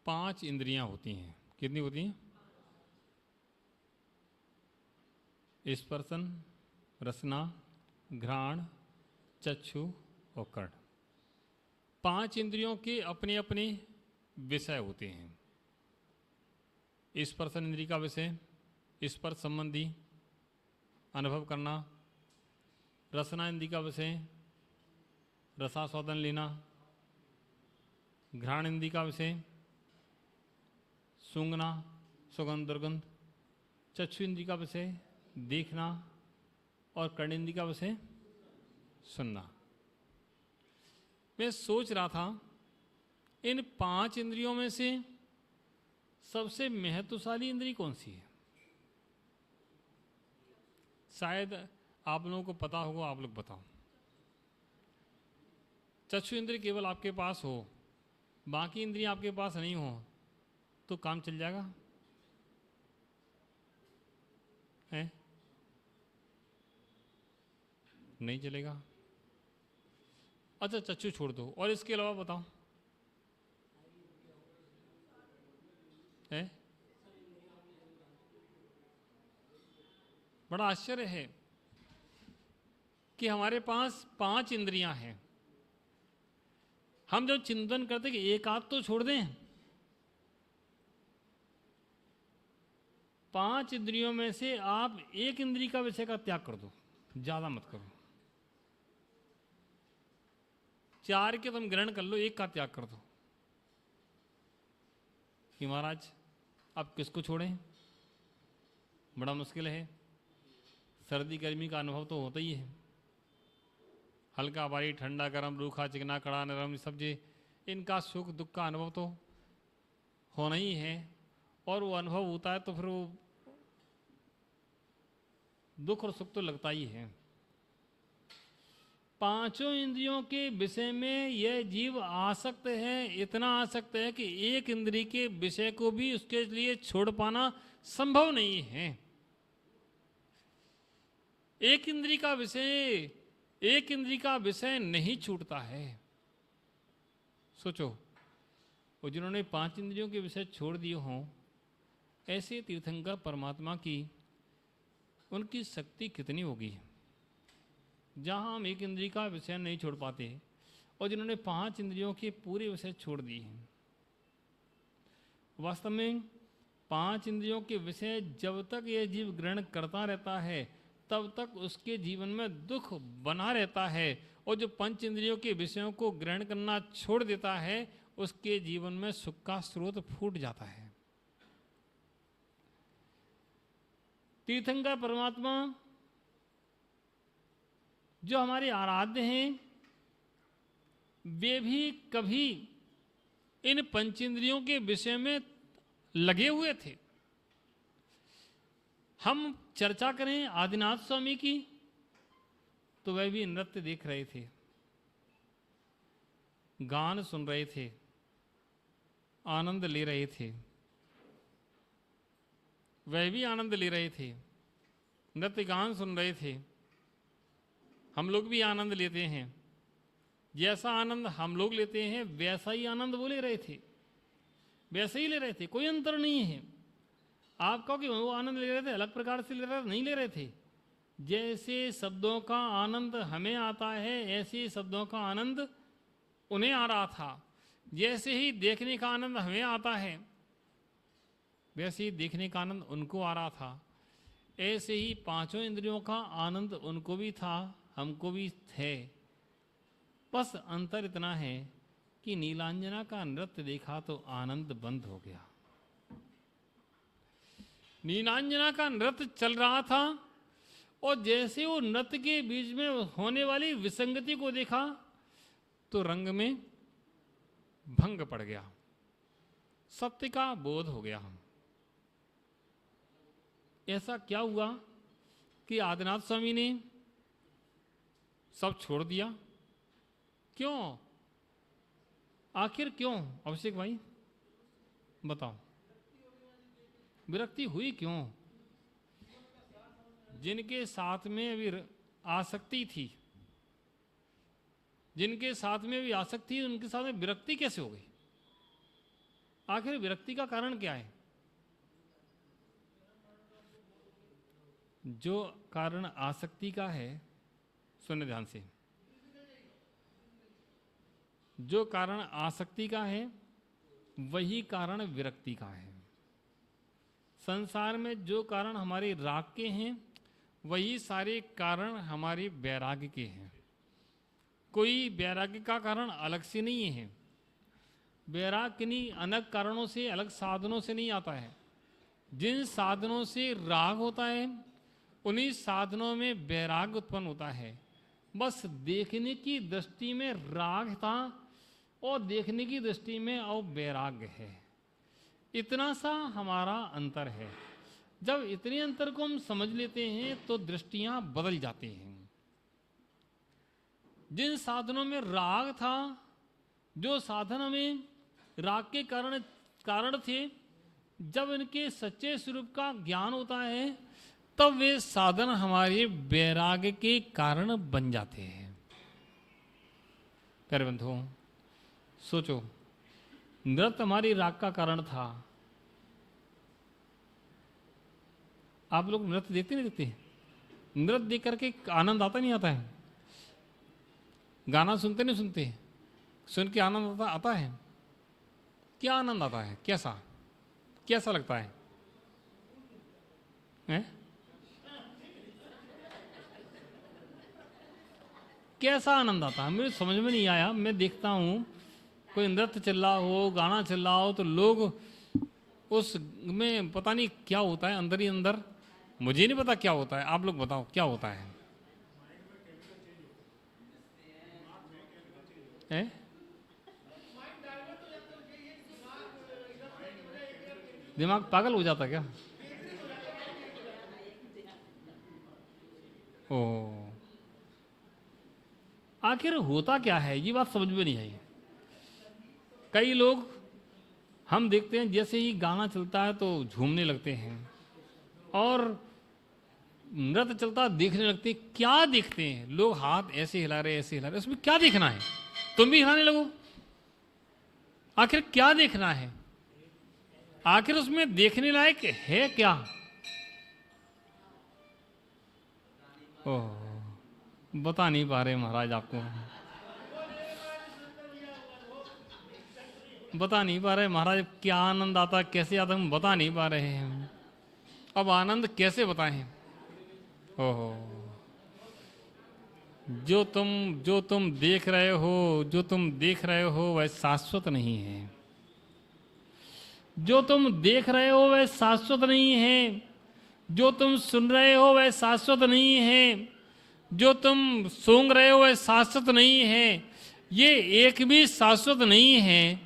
5 इंद्रियां होती हैं। कितनी होती हैं? स्पर्शन, रसना, घ्राण, चक्षु और कर्ण। 5 इंद्रियों के अपने अपने विषय होते हैं। स्पर्शन इंद्रिय का विषय स्पर्श संबंधी अनुभव करना। रसना इंद्रिय का विषय रसास्वादन लेना। घ्राण इंद्रिय का विषय सूंघना, सुगंध दुर्गंध। चक्षु इंद्रिय का विषय देखना और कर्ण इंद्रिय का विषय सुनना। मैं सोच रहा था इन 5 इंद्रियों में से सबसे महत्वशाली इंद्रिय कौन सी है? शायद आप लोगों को पता होगा, आप लोग बताओ। चक्षु इंद्रिय केवल आपके पास हो, बाकी इंद्रिय आपके पास नहीं हो तो काम चल जाएगा? है? नहीं चलेगा। अच्छा, चक्षु छोड़ दो, और इसके अलावा बताओ। है? बड़ा आश्चर्य है कि हमारे पास 5 इंद्रियां हैं। हम जब चिंतन करते कि एक आध तो छोड़ दें, 5 इंद्रियों में से आप एक इंद्रिय का विषय का त्याग कर दो, ज्यादा मत करो। 4 के तुम ग्रहण कर लो, एक का त्याग कर दो कि महाराज अब किसको छोड़ें? बड़ा मुश्किल है। सर्दी गर्मी का अनुभव तो होता ही है। हल्का भारी, ठंडा गर्म, रूखा चिकना, कड़ा नरम, सब्जी, इनका सुख दुख का अनुभव तो होना ही है। और वो अनुभव होता है तो फिर वो दुख और सुख तो लगता ही है। 5 इंद्रियों के विषय में यह जीव आसक्त है, इतना आसक्त है कि एक इंद्रिय के विषय को भी उसके लिए छोड़ पाना संभव नहीं है। एक इंद्रिय का विषय नहीं छूटता है। सोचो, वो जिन्होंने 5 इंद्रियों के विषय छोड़ दिए हों, ऐसे तीर्थंकर परमात्मा की उनकी शक्ति कितनी होगी, जहां हम एक इंद्रिय का विषय नहीं छोड़ पाते, और जिन्होंने 5 इंद्रियों के पूरे विषय छोड़ दिए हैं। वास्तव में 5 इंद्रियों के विषय जब तक यह जीव ग्रहण करता रहता है तब तक उसके जीवन में दुख बना रहता है, और जो 5 इंद्रियों के विषयों को ग्रहण करना छोड़ देता है उसके जीवन में सुख का स्रोत फूट जाता है। तीर्थंकर परमात्मा जो हमारे आराध्य हैं, वे भी कभी इन पंचेंद्रियों के विषय में लगे हुए थे। हम चर्चा करें आदिनाथ स्वामी की तो वह भी नृत्य देख रहे थे, गान सुन रहे थे, आनंद ले रहे थे। वह भी आनंद ले रहे थे, नृत्य गान सुन रहे थे। हम लोग भी आनंद लेते हैं। जैसा आनंद हम लोग लेते हैं वैसा ही आनंद वो ले रहे थे, वैसे ही ले रहे थे। कोई अंतर नहीं है। आप कहो कि वो आनंद ले रहे थे अलग प्रकार से ले रहे थे, नहीं ले रहे थे। जैसे शब्दों का आनंद हमें आता है ऐसे शब्दों का आनंद उन्हें आ रहा था। जैसे ही देखने का आनंद हमें आता है वैसे ही देखने का आनंद उनको आ रहा था। ऐसे ही 5 इंद्रियों का आनंद उनको भी था, हमको भी थे। बस अंतर इतना है कि नीलांजना का नृत्य देखा तो आनंद बंद हो गया। नीलांजना का नृत्य चल रहा था और जैसे वो नृत्य के बीच में होने वाली विसंगति को देखा तो रंग में भंग पड़ गया, सत्य का बोध हो गया। ऐसा क्या हुआ कि आदिनाथ स्वामी ने सब छोड़ दिया? क्यों? आखिर क्यों? अभिषेक भाई बताओ, विरक्ति हुई क्यों? जिनके साथ में अभी आसक्ति थी, जिनके साथ में भी आसक्ति थी, उनके साथ में विरक्ति कैसे हो गई? आखिर विरक्ति का कारण क्या है? जो कारण आसक्ति का है, सुनने ध्यान से, जो कारण आसक्ति का है वही कारण विरक्ति का है। संसार में जो कारण हमारे राग के हैं वही सारे कारण हमारे वैराग्य के हैं। कोई वैराग्य का कारण अलग से नहीं है। वैराग्य किन्हीं अनेक कारणों से, अलग साधनों से नहीं आता है। जिन साधनों से राग होता है उन्हीं साधनों में वैराग्य उत्पन्न होता है। बस देखने की दृष्टि में राग था और देखने की दृष्टि में अब वैराग्य है, इतना सा हमारा अंतर है। जब इतने अंतर को हम समझ लेते हैं तो दृष्टियां बदल जाती हैं। जिन साधनों में राग था, जो साधन हमें राग के कारण थे, जब इनके सच्चे स्वरूप का ज्ञान होता है तब वे साधन हमारे वैराग्य के कारण बन जाते हैं। प्यारे बंधुओं, सोचो, नृत्य हमारी राग का कारण था। आप लोग नृत्य देखते नहीं देखते? नृत्य देख करके आनंद आता नहीं आता है? गाना सुनते नहीं सुनते? सुन के आनंद आता है? क्या आनंद आता है? कैसा लगता है? कैसा आनंद आता है? मुझे समझ में नहीं आया। मैं देखता हूँ कोई नृत्य चल रहा हो, गाना चल रहा हो, तो लोग उस में पता नहीं क्या होता है अंदर ही अंदर। मुझे नहीं पता क्या होता है, आप लोग बताओ क्या होता है? दिमाग पागल हो जाता क्या? ओ, आखिर होता क्या है, ये बात समझ में नहीं आई। कई लोग हम देखते हैं जैसे ही गाना चलता है तो झूमने लगते हैं, और नृत्य चलता देखने लगते हैं। क्या देखते हैं लोग? हाथ ऐसे हिला रहे, ऐसे हिला रहे, उसमें क्या देखना है? तुम भी हिलाने लगो। आखिर क्या देखना है? आखिर उसमें देखने लायक है क्या? ओह, बता नहीं पा रहे महाराज, आपको बता नहीं पा रहे महाराज क्या आनंद आता, कैसे आता, हम बता नहीं पा रहे हैं। अब आनंद कैसे बताएं? ओहो, जो तुम देख रहे हो वह शाश्वत नहीं है। जो तुम देख रहे हो वह शाश्वत नहीं है। जो तुम सुन रहे हो वह शाश्वत नहीं है। जो तुम सूंघ रहे हो वह शाश्वत नहीं है। ये एक भी शाश्वत नहीं है।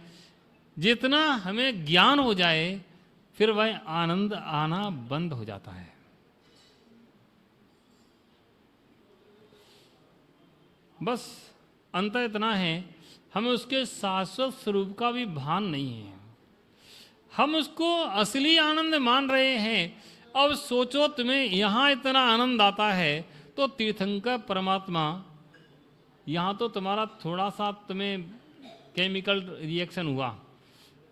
जितना हमें ज्ञान हो जाए फिर वह आनंद आना बंद हो जाता है। बस अंतर इतना है, हमें उसके शाश्वत स्वरूप का भी भान नहीं है। हम उसको असली आनंद मान रहे हैं। अब सोचो, तुम्हें यहाँ इतना आनंद आता है तो तीर्थंकर परमात्मा, यहाँ तो तुम्हारा थोड़ा सा तुम्हें केमिकल रिएक्शन हुआ,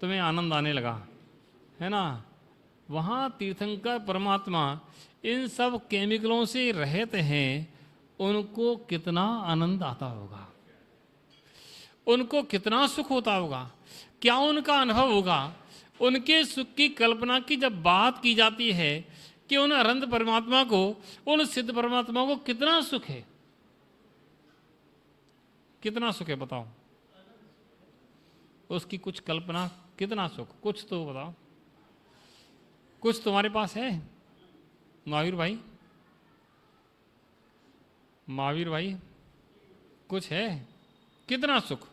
तुम्हें आनंद आने लगा, है ना? वहाँ तीर्थंकर परमात्मा इन सब केमिकलों से रहित हैं। उनको कितना आनंद आता होगा, उनको कितना सुख होता होगा, क्या उनका अनुभव होगा? उनके सुख की कल्पना की जब बात की जाती है कि उन अनंत परमात्मा को, उन सिद्ध परमात्मा को कितना सुख है, कितना सुख है बताओ? उसकी कुछ कल्पना, कितना सुख, कुछ तो बताओ। कुछ तुम्हारे पास है महावीर भाई? महावीर भाई कुछ है? कितना सुख?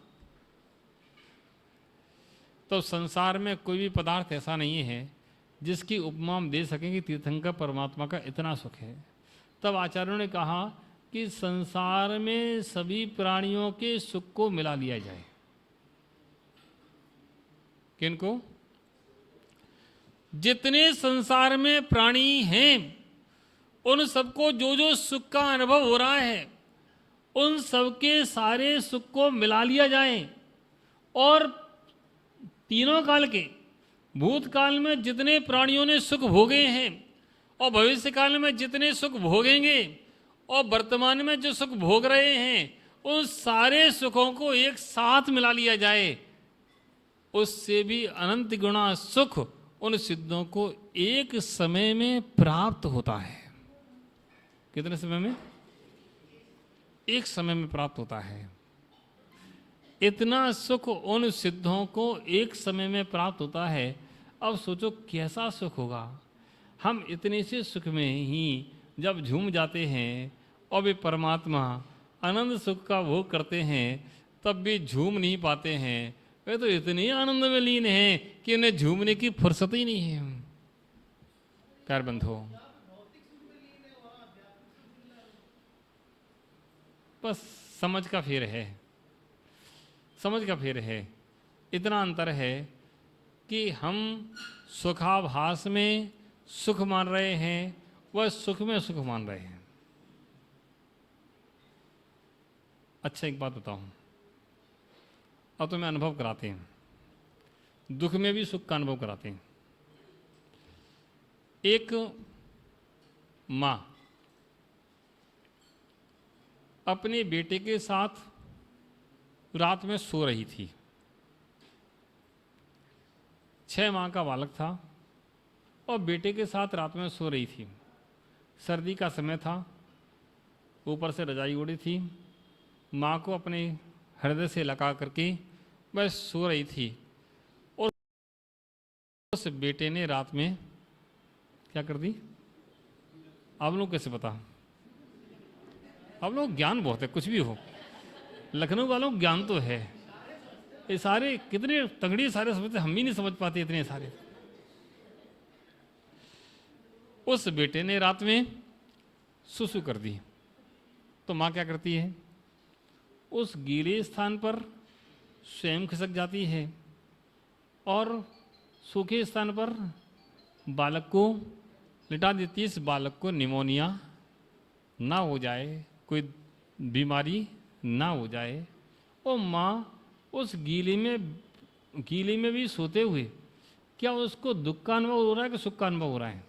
तो संसार में कोई भी पदार्थ ऐसा नहीं है जिसकी उपमा हम दे सकें कि तीर्थंकर परमात्मा का इतना सुख है। तब आचार्यों ने कहा कि संसार में सभी प्राणियों के सुख को मिला लिया जाए। किनको? जितने संसार में प्राणी हैं उन सबको जो जो सुख का अनुभव हो रहा है उन सबके सारे सुख को मिला लिया जाए, और तीनों काल के भूतकाल में जितने प्राणियों ने सुख भोगे हैं और भविष्य काल में जितने सुख भोगेंगे और वर्तमान में जो सुख भोग रहे हैं, उन सारे सुखों को एक साथ मिला लिया जाए, उससे भी अनंत गुणा सुख उन सिद्धों को एक समय में प्राप्त होता है। कितने समय में? एक समय में प्राप्त होता है। इतना सुख उन सिद्धों को एक समय में प्राप्त होता है। अब सोचो कैसा सुख होगा। हम इतने से सुख में ही जब झूम जाते हैं और वे परमात्मा आनंद सुख का भोग करते हैं, तब भी झूम नहीं पाते हैं। वे तो इतने आनंद में लीन हैं कि उन्हें झूमने की फुर्सत ही नहीं है। प्यार बंधु, बस समझ का फेर है, समझ का फेर है। इतना अंतर है कि हम सुखाभास में सुख मान रहे हैं, वह सुख में सुख मान रहे हैं। अच्छा एक बात बताऊं, अब तो मैं अनुभव कराते हैं, दुख में भी सुख का अनुभव कराते हैं। एक माँ अपने बेटे के साथ रात में सो रही थी। 6 माह का बालक था और बेटे के साथ रात में सो रही थी। सर्दी का समय था, ऊपर से रजाई ओढ़ी थी। माँ को अपने हृदय से लगा करके बस सो रही थी और उस बेटे ने रात में क्या कर दी? आप लोग कैसे पता? आप लोग ज्ञान बहुत है, कुछ भी हो। लखनऊ वालों को ज्ञान तो है। ये सारे कितने तगड़ी सारे समझते, हम भी नहीं समझ पाते इतने सारे। उस बेटे ने रात में सुसु कर दी तो माँ क्या करती है? उस गीले स्थान पर स्वयं खिसक जाती है और सूखे स्थान पर बालक को लिटा देती है। इस बालक को निमोनिया ना हो जाए, कोई बीमारी ना हो जाए। और माँ उस गीले में भी सोते हुए क्या उसको दुख का अनुभव हो रहा है कि सुख का अनुभव हो रहा है?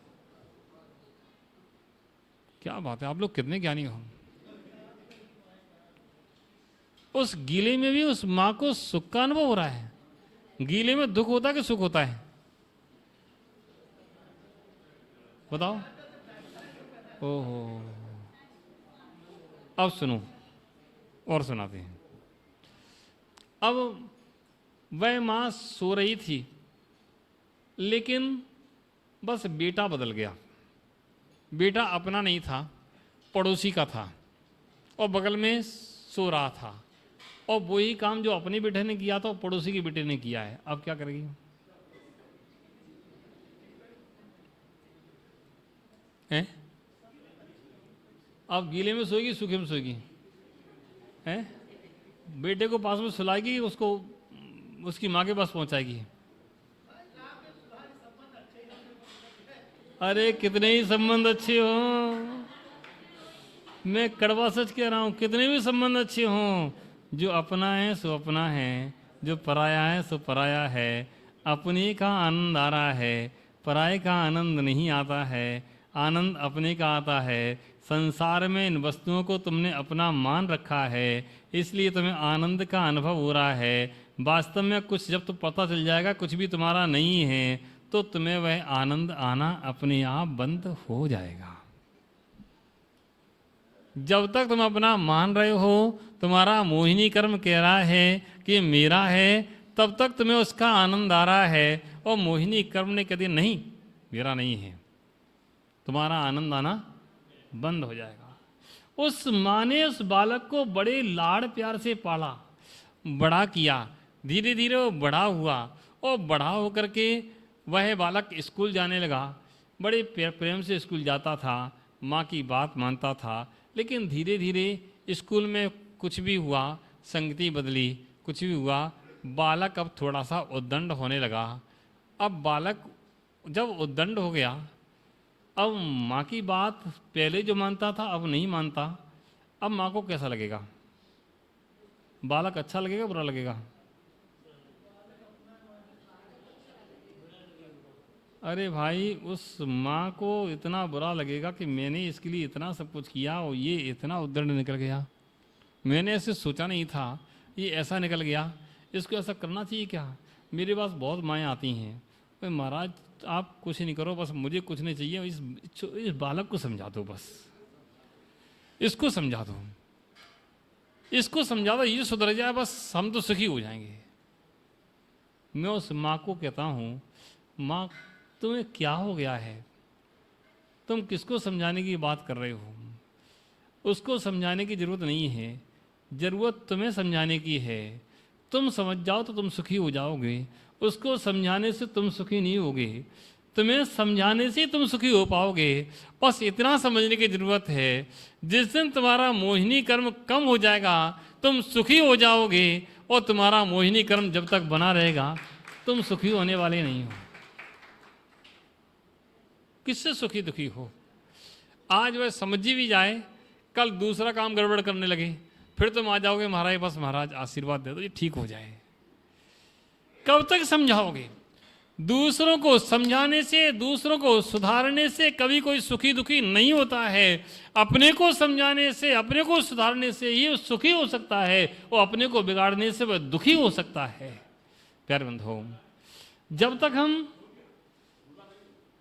क्या बात है, आप लोग कितने ज्ञानी हो। उस गीले में भी उस माँ को सुख का अनुभव हो रहा है। गीले में दुख होता है कि सुख होता है? बताओ। ओहो, अब सुनो और सुनाते हैं। अब वह माँ सो रही थी, लेकिन बस बेटा बदल गया। बेटा अपना नहीं था, पड़ोसी का था और बगल में सो रहा था। और वही काम जो अपने बेटे ने किया था वो पड़ोसी के बेटे ने किया है। अब क्या करेगी? हैं? अब गीले में सोएगी, सूखे में सोएगी? हैं? बेटे को पास में सुलाएगी, उसको उसकी माँ के पास पहुंचाएगी? अरे कितने ही संबंध अच्छे हो, मैं कड़वा सच कह रहा हूं, कितने भी संबंध अच्छे हों, जो अपना है सो अपना है, जो पराया है सो पराया है। अपने का आनंद आ रहा है, पराये का आनंद नहीं आता है। आनंद अपने का आता है। संसार में इन वस्तुओं को तुमने अपना मान रखा है, इसलिए तुम्हें आनंद का अनुभव हो रहा है। वास्तव में कुछ जब तो पता चल जाएगा कुछ भी तुम्हारा नहीं है, तो तुम्हें वह आनंद आना अपने आप बंद हो जाएगा। जब तक तुम अपना मान रहे हो, तुम्हारा मोहिनी कर्म कह रहा है कि मेरा है, तब तक तुम्हें उसका आनंद आ रहा है। और मोहिनी कर्म ने कह दिया नहीं, मेरा नहीं है, तुम्हारा आनंद आना बंद हो जाएगा। उस माँ ने उस बालक को बड़े लाड़ प्यार से पाला, बड़ा किया। धीरे धीरे वो बड़ा हुआ और बड़ा होकर के वह बालक स्कूल जाने लगा। बड़े प्रेम से स्कूल जाता था, माँ की बात मानता था। लेकिन धीरे धीरे स्कूल में कुछ भी हुआ, संगति बदली, कुछ भी हुआ, बालक अब थोड़ा सा उद्दंड होने लगा। अब बालक जब उद्दंड हो गया, अब माँ की बात पहले जो मानता था अब नहीं मानता। अब माँ को कैसा लगेगा? बालक अच्छा लगेगा बुरा लगेगा? अरे भाई, उस माँ को इतना बुरा लगेगा कि मैंने इसके लिए इतना सब कुछ किया और ये इतना उद्दंड निकल गया, मैंने ऐसे सोचा नहीं था, ये ऐसा निकल गया, इसको ऐसा करना चाहिए क्या। मेरे पास बहुत माएँ आती हैं, भाई महाराज आप कुछ नहीं करो, बस मुझे कुछ नहीं चाहिए, इस बालक को समझा दो, बस इसको समझा दो, इसको समझा दो, ये सुधर जाए, बस हम तो सुखी हो जाएंगे। मैं उस माँ को कहता हूँ, माँ तुम्हें क्या हो गया है, तुम किसको समझाने की बात कर रहे हो, उसको समझाने की ज़रूरत नहीं है, ज़रूरत तुम्हें समझाने की है। तुम समझ जाओ तो तुम सुखी हो जाओगे, उसको समझाने से तुम सुखी नहीं होगे, तुम्हें समझाने से तुम सुखी हो पाओगे। बस इतना समझने की ज़रूरत है, जिस दिन तुम्हारा मोहिनी कर्म कम हो जाएगा तुम सुखी हो जाओगे, और तुम्हारा मोहिनी कर्म जब तक बना रहेगा तुम सुखी होने वाले नहीं हो। किससे सुखी दुखी हो। आज वह समझ भी जाए, कल दूसरा काम गड़बड़ करने लगे, फिर तुम आ जाओगे महाराज, बस महाराज आशीर्वाद दे दो ये ठीक हो जाए। कब तक समझाओगे। दूसरों को समझाने से, दूसरों को सुधारने से कभी कोई सुखी दुखी नहीं होता है। अपने को समझाने से, अपने को सुधारने से ये सुखी हो सकता है, और अपने को बिगाड़ने से वह दुखी हो सकता है। प्यारे बंधुओं, जब तक हम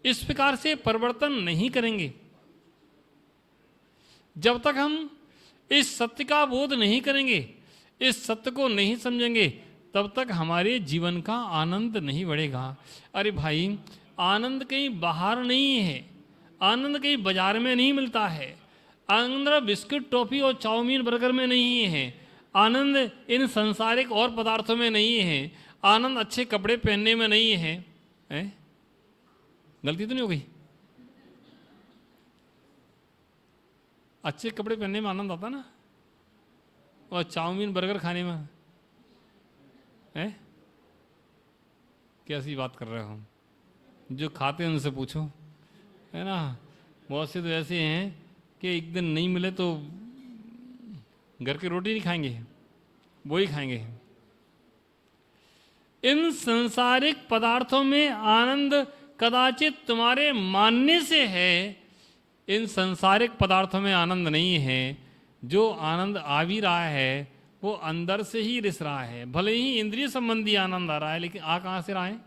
इस प्रकार से परिवर्तन नहीं करेंगे, जब तक हम इस सत्य का बोध नहीं करेंगे, इस सत्य को नहीं समझेंगे, तब तक हमारे जीवन का आनंद नहीं बढ़ेगा। अरे भाई, आनंद कहीं बाहर नहीं है, आनंद कहीं बाजार में नहीं मिलता है, आनंद बिस्किट टॉफी और चाउमीन बर्गर में नहीं है, आनंद इन सांसारिक और पदार्थों में नहीं है, आनंद अच्छे कपड़े पहनने में नहीं है? गलती तो नहीं हो गई। अच्छे कपड़े पहनने में आनंद आता ना, और चाउमीन बर्गर खाने में है? कैसी बात कर रहे हो। जो खाते हैं उनसे पूछो, है ना। बहुत से तो ऐसे हैं कि एक दिन नहीं मिले तो घर की रोटी नहीं खाएंगे, वो ही खाएंगे। इन संसारिक पदार्थों में आनंद कदाचित तुम्हारे मानने से है, इन संसारिक पदार्थों में आनंद नहीं है। जो आनंद आ भी रहा है वो अंदर से ही रिस रहा है। भले ही इंद्रिय संबंधी आनंद आ रहा है, लेकिन आ कहाँ से रहा है?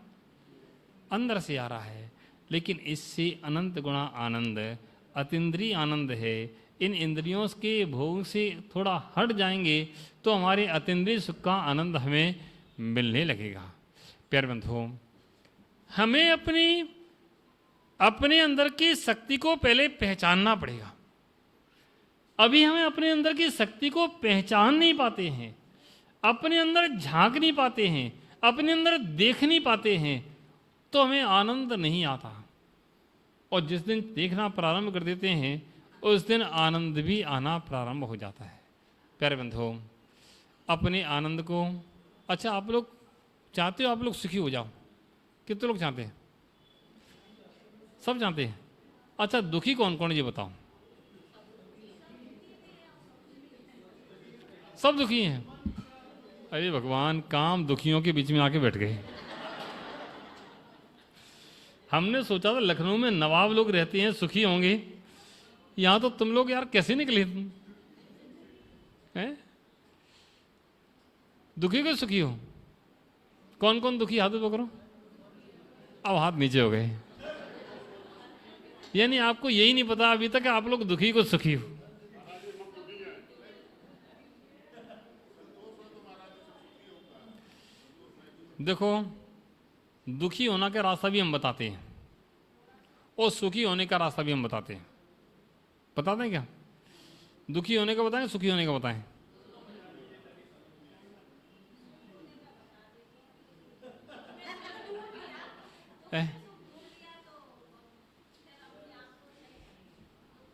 अंदर से आ रहा है। लेकिन इससे अनंत गुणा आनंद अतीन्द्रिय आनंद है। इन इंद्रियों के भोग से थोड़ा हट जाएंगे तो हमारे अतीन्द्रिय सुख का आनंद हमें मिलने लगेगा। प्यारे बंधुओं, हमें अपने अंदर की शक्ति को पहले पहचानना पड़ेगा। अभी हमें अपने अंदर की शक्ति को पहचान नहीं पाते हैं, अपने अंदर झांक नहीं पाते हैं, अपने अंदर देख नहीं पाते हैं, तो हमें आनंद नहीं आता। और जिस दिन देखना प्रारंभ कर देते हैं उस दिन आनंद भी आना प्रारंभ हो जाता है। प्यारे बंधुओं, अपने आनंद को, अच्छा आप लोग चाहते हो आप लोग सुखी हो जाओ? कितने लोग चाहते हैं? सब चाहते हैं। अच्छा, दुखी कौन कौन ये बताओ? सब दुखी हैं। अरे भगवान, काम दुखियों के बीच में आके बैठ गए। हमने सोचा था लखनऊ में नवाब लोग रहते हैं, सुखी होंगे, यहां तो तुम लोग यार कैसे निकले तुम हैं? दुखी को सुखी हो? कौन कौन दुखी, हाथ ऊपर करो। अब हाथ नीचे हो गए। यानी आपको यही नहीं पता अभी तक आप लोग दुखी को सुखी हो। देखो, दुखी होना का रास्ता भी हम बताते हैं और सुखी होने का रास्ता भी हम बताते हैं। बताते हैं क्या? दुखी होने का बताएं, सुखी होने का बताएं?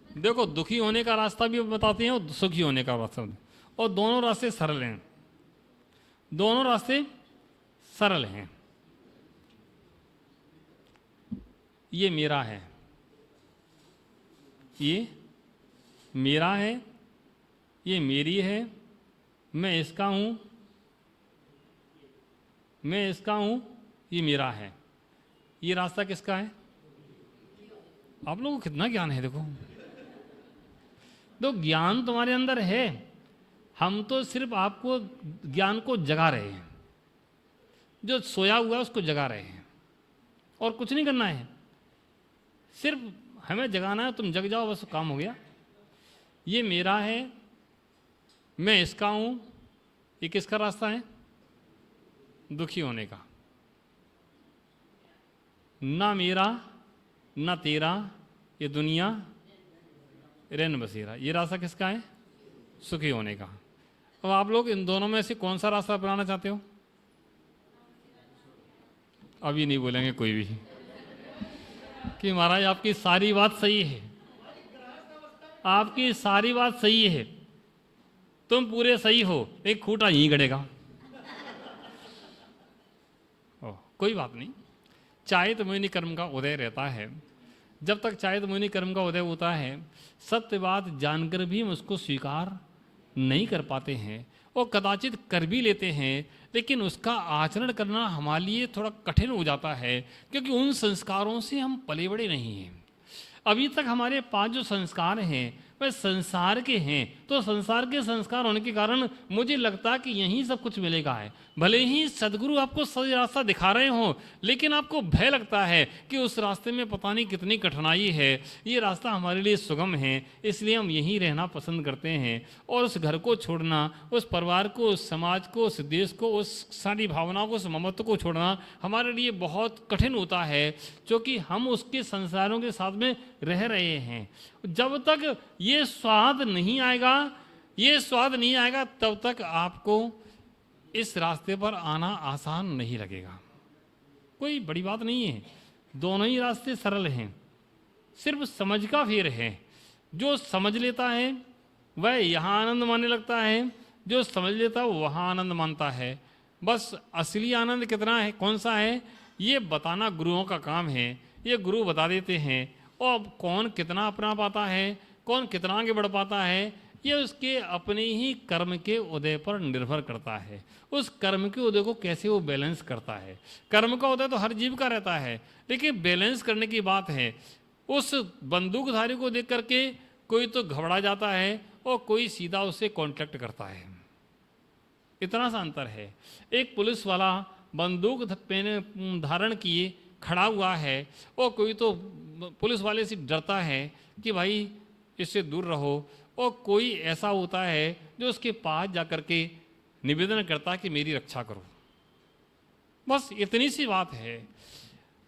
देखो, दुखी होने का रास्ता भी बताते हैं और सुखी होने का रास्ता, और दोनों रास्ते सरल हैं। दोनों रास्ते सरल हैं। ये मेरा है, ये मेरा है, ये मेरी है, मैं इसका हूं, मैं इसका हूं, ये मेरा है। ये रास्ता किसका है? आप लोगों को कितना ज्ञान है देखो। तो ज्ञान तुम्हारे अंदर है, हम तो सिर्फ आपको ज्ञान को जगा रहे हैं, जो सोया हुआ है उसको जगा रहे हैं, और कुछ नहीं करना है, सिर्फ हमें जगाना है। तुम जग जाओ, बस काम हो गया। ये मेरा है, मैं इसका हूं। ये किसका रास्ता है? दुखी होने का। ना मेरा ना तेरा, ये दुनिया रैन बसेरा। ये रास्ता किसका है? सुखी होने का। अब आप लोग इन दोनों में से कौन सा रास्ता अपनाना चाहते हो? अभी नहीं बोलेंगे कोई भी कि महाराज आपकी सारी बात सही है, आपकी सारी बात सही है, तुम पूरे सही हो, एक खूंटा यहीं गड़ेगा। कोई बात नहीं, चाहे मोहिनी कर्म का उदय रहता है। जब तक चाहे मोहिनी कर्म का उदय होता है, सत्य बात जानकर भी हम उसको स्वीकार नहीं कर पाते हैं, और कदाचित कर भी लेते हैं, लेकिन उसका आचरण करना हमारे लिए थोड़ा कठिन हो जाता है, क्योंकि उन संस्कारों से हम पले बड़े नहीं हैं। अभी तक हमारे पास जो संस्कार हैं वह संसार के हैं, तो संसार के संस्कार होने के कारण मुझे लगता है कि यहीं सब कुछ मिलेगा है। भले ही सदगुरु आपको सही रास्ता दिखा रहे हों, लेकिन आपको भय लगता है कि उस रास्ते में पता नहीं कितनी कठिनाई है। ये रास्ता हमारे लिए सुगम है, इसलिए हम यहीं रहना पसंद करते हैं, और उस घर को छोड़ना, उस परिवार को, उस समाज को, उस देश को, उस सारी भावनाओं को, उस ममत्व को छोड़ना हमारे लिए बहुत कठिन होता है, क्योंकि हम उसके संसारों के साथ में रह रहे हैं। जब तक ये स्वाद नहीं आएगा, ये स्वाद नहीं आएगा, तब तक आपको इस रास्ते पर आना आसान नहीं लगेगा। कोई बड़ी बात नहीं है, दोनों ही रास्ते सरल हैं, सिर्फ समझ का फेर है। जो समझ लेता है वह यहाँ आनंद मानने लगता है, जो समझ लेता है वहाँ आनंद मानता है। बस असली आनंद कितना है, कौन सा है, ये बताना गुरुओं का काम है। ये गुरु बता देते हैं, और कौन कितना अपना पाता है, कौन कितना आगे बढ़ पाता है, ये उसके अपने ही कर्म के उदय पर निर्भर करता है। उस कर्म के उदय को कैसे वो बैलेंस करता है। कर्म का उदय तो हर जीव का रहता है, लेकिन बैलेंस करने की बात है। उस बंदूकधारी को देख करके कोई तो घबरा जाता है, और कोई सीधा उससे कॉन्टैक्ट करता है। इतना सा अंतर है। एक पुलिस वाला बंदूक धारण किए खड़ा हुआ है, और कोई तो पुलिस वाले से डरता है कि भाई इससे दूर रहो, और कोई ऐसा होता है जो उसके पास जाकर के निवेदन करता है कि मेरी रक्षा करो। बस इतनी सी बात है,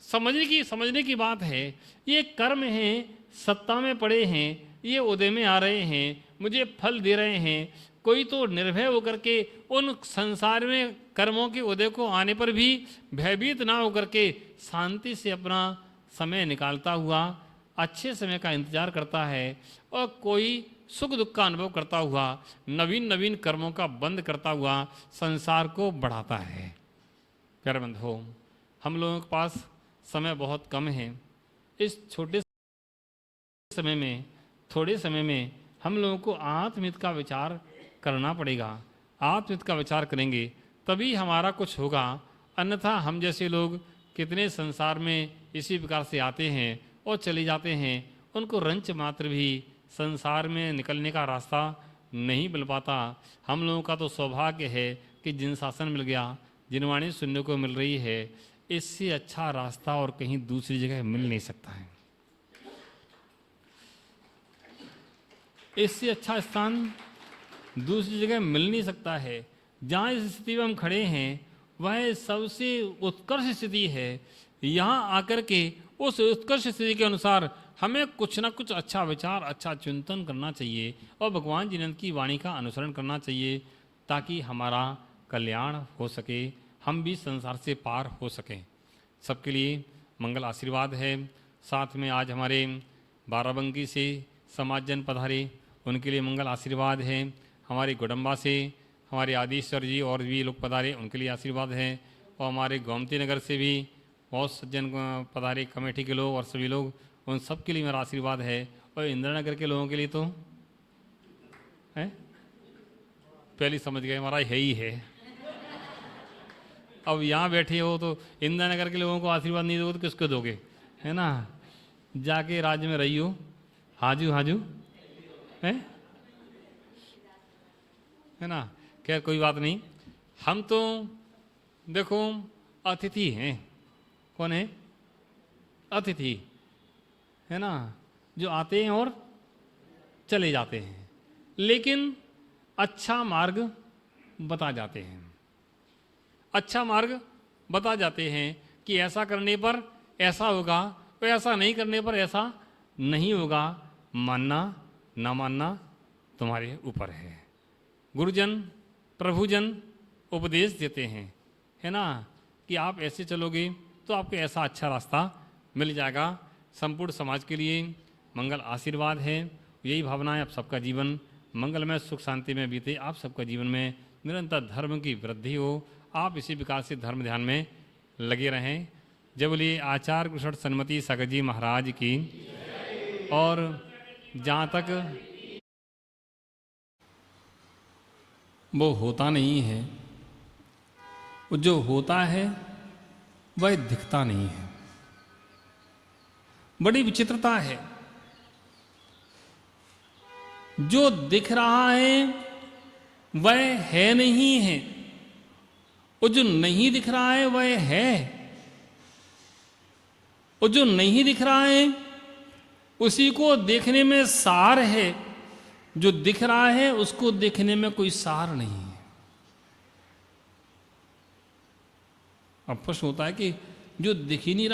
समझने की बात है। ये कर्म हैं, सत्ता में पड़े हैं, ये उदय में आ रहे हैं, मुझे फल दे रहे हैं। कोई तो निर्भय होकर के उन संसार में कर्मों के उदय को आने पर भी भयभीत ना होकर के शांति से अपना समय निकालता हुआ अच्छे समय का इंतजार करता है, और कोई सुख दुख का अनुभव करता हुआ नवीन नवीन कर्मों का बंद करता हुआ संसार को बढ़ाता है। प्यारे बंधुओं, हम लोगों के पास समय बहुत कम है। इस छोटे समय में, थोड़े समय में हम लोगों को आत्महित का विचार करना पड़ेगा। आत्महित का विचार करेंगे तभी हमारा कुछ होगा, अन्यथा हम जैसे लोग कितने संसार में इसी प्रकार से आते हैं और चले जाते हैं, उनको रंच मात्र भी संसार में निकलने का रास्ता नहीं मिल पाता। हम लोगों का तो सौभाग्य है कि जिन शासन मिल गया, जिन वाणी सुनने को मिल रही है, इससे अच्छा रास्ता और कहीं दूसरी जगह मिल नहीं सकता है। इससे अच्छा स्थान दूसरी जगह मिल नहीं सकता है। जहाँ इस स्थिति में हम खड़े हैं वह सबसे उत्कर्ष स्थिति है। यहाँ आकर के उस उत्कर्ष स्थिति के अनुसार हमें कुछ ना कुछ अच्छा विचार, अच्छा चिंतन करना चाहिए, और भगवान जिनंद की वाणी का अनुसरण करना चाहिए, ताकि हमारा कल्याण हो सके, हम भी संसार से पार हो सकें। सबके लिए मंगल आशीर्वाद है। साथ में आज हमारे बाराबंकी से समाजजन पधारे, उनके लिए मंगल आशीर्वाद है। हमारे गुडम्बा से हमारे आदिश्वर जी और भी लोग पधारे, उनके लिए आशीर्वाद है। और हमारे गोमती नगर से भी बहुत सज्जन पधारे, कमेटी के लोग और सभी लोग, उन सब के लिए मेरा आशीर्वाद है। और इंद्रनगर के लोगों के लिए तो है, पहले समझ गए, हमारा है ही है। अब यहाँ बैठे हो तो इंदिरा नगर के लोगों को आशीर्वाद नहीं दोगे तो किसको दोगे, है ना। जाके राज्य में रही हो, हाजू हाजू है ना। खैर कोई बात नहीं, हम तो देखो अतिथि हैं। कौन है? अतिथि, है ना, जो आते हैं और चले जाते हैं, लेकिन अच्छा मार्ग बता जाते हैं। अच्छा मार्ग बता जाते हैं कि ऐसा करने पर ऐसा होगा, तो ऐसा नहीं करने पर ऐसा नहीं होगा। मानना ना मानना तुम्हारे ऊपर है। गुरुजन प्रभुजन उपदेश देते हैं, है ना, कि आप ऐसे चलोगे तो आपको ऐसा अच्छा रास्ता मिल जाएगा। संपूर्ण समाज के लिए मंगल आशीर्वाद है। यही भावनाएं आप सबका जीवन मंगलमय सुख शांति में बीते, आप सबका जीवन में निरंतर धर्म की वृद्धि हो, आप इसी विकास से धर्म ध्यान में लगे रहें। जब बोलिए आचार्य कुशल सन्मति सागर जी महाराज की। और जहाँ तक वो होता नहीं है, वो जो होता है वह दिखता नहीं है। बड़ी विचित्रता है, जो दिख रहा है वह है नहीं है, और जो नहीं दिख रहा है वह है, और जो नहीं दिख रहा है उसी को देखने में सार है, जो दिख रहा है उसको देखने में कोई सार नहीं है। अब प्रश्न होता है कि जो दिख ही नहीं रहा